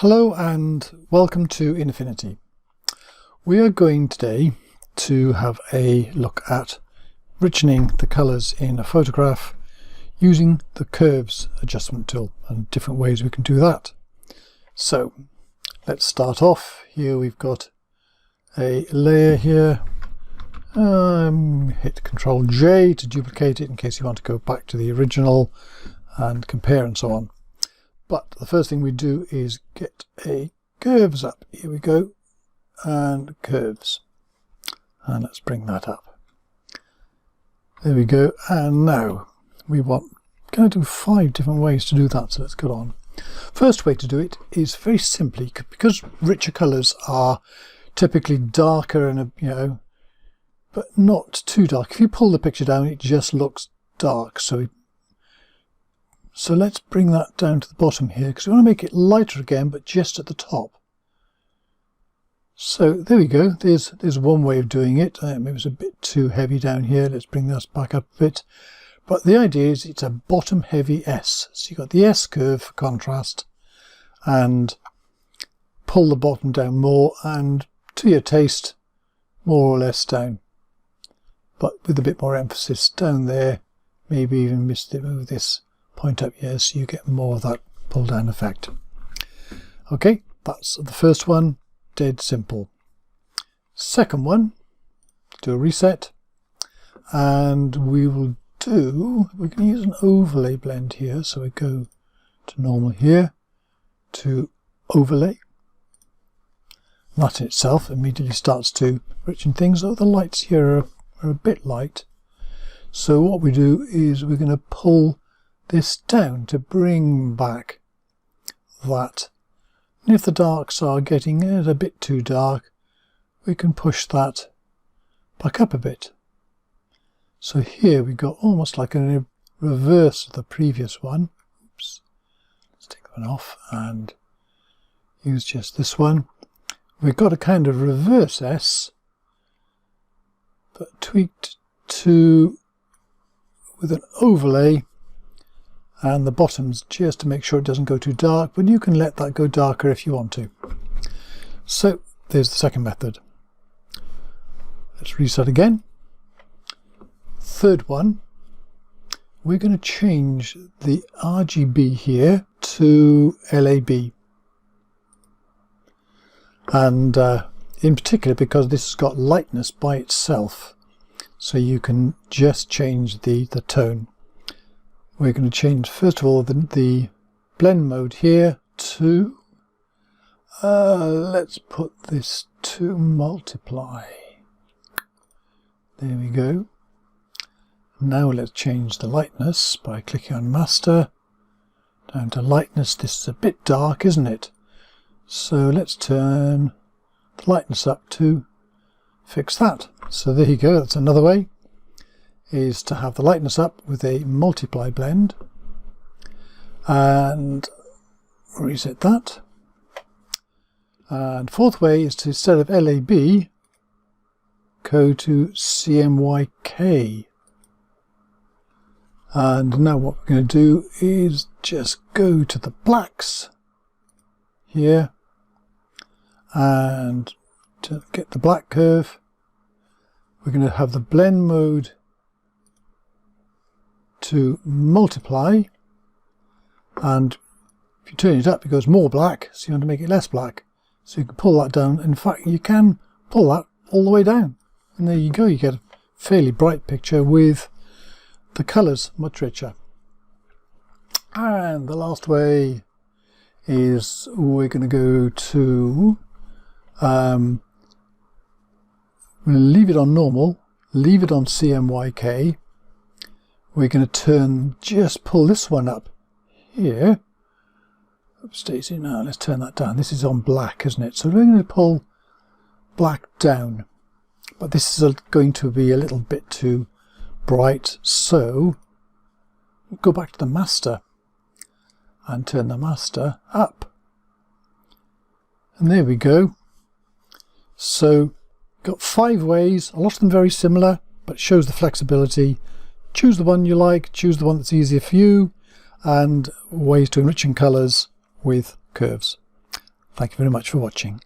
Hello and welcome to Affinity. We are going today to have a look at richening the colours in a photograph using the curves adjustment tool and different ways we can do that. So let's start off. Here we've got a layer here. Hit Ctrl J to duplicate it in case you want to go back to the original and compare and so on. But the first thing we do is get a curves up. Here we go, and curves. And let's bring that up. There we go. And now we want, going to do 5 different ways to do that. So let's go on. First way to do it is very simply, because richer colours are typically darker and, but not too dark. If you pull the picture down, it just looks dark. So let's bring that down to the bottom here, because we want to make it lighter again, but just at the top. So there we go. There's one way of doing it. Maybe it's a bit too heavy down here. Let's bring this back up a bit. But the idea is it's a bottom heavy S. So you've got the S curve for contrast, and pull the bottom down more, and to your taste, more or less down. But with a bit more emphasis down there. Maybe even move this point up here so you get more of that pull down effect. Okay, that's the first one, dead simple. Second one, do a reset, and we're going to use an overlay blend here. So we go to normal here, to overlay. That in itself immediately starts to richen things, though the lights here are a bit light. So what we do is we're going to pull this down to bring back that. And if the darks are getting a bit too dark, we can push that back up a bit. So here we got almost like a reverse of the previous one. Oops. Let's take one off and use just this one. We've got a kind of reverse S, but tweaked to with an overlay, and the bottoms just to make sure it doesn't go too dark, but you can let that go darker if you want to. So there's the second method. Let's reset again. Third one, we're going to change the RGB here to LAB, and in particular because this has got lightness by itself, so you can just change the tone. We're going to change, first of all, the blend mode here to, let's put this to multiply. There we go. Now let's change the lightness by clicking on master, down to lightness. This is a bit dark, isn't it? So let's turn the lightness up to fix that. So there you go, that's another way, is to have the lightness up with a multiply blend, and reset that. And fourth way is to, instead of LAB, go to CMYK. And now what we're going to do is just go to the blacks here, and to get the black curve, we're going to have the blend mode to multiply, and if you turn it up it goes more black, so you want to make it less black, so you can pull that down. In fact, you can pull that all the way down, and there you go, you get a fairly bright picture with the colours much richer. And the last way is we're going to go to we'll leave it on normal, leave it on CMYK. We're going to just pull this one up here. Oops, Daisy, now let's turn that down. This is on black, isn't it? So we're going to pull black down, but this is going to be a little bit too bright, so we'll go back to the master and turn the master up. And there we go. So got 5 ways, a lot of them very similar, but shows the flexibility. Choose the one you like, choose the one that's easier for you, and ways to enrich in colours with curves. Thank you very much for watching.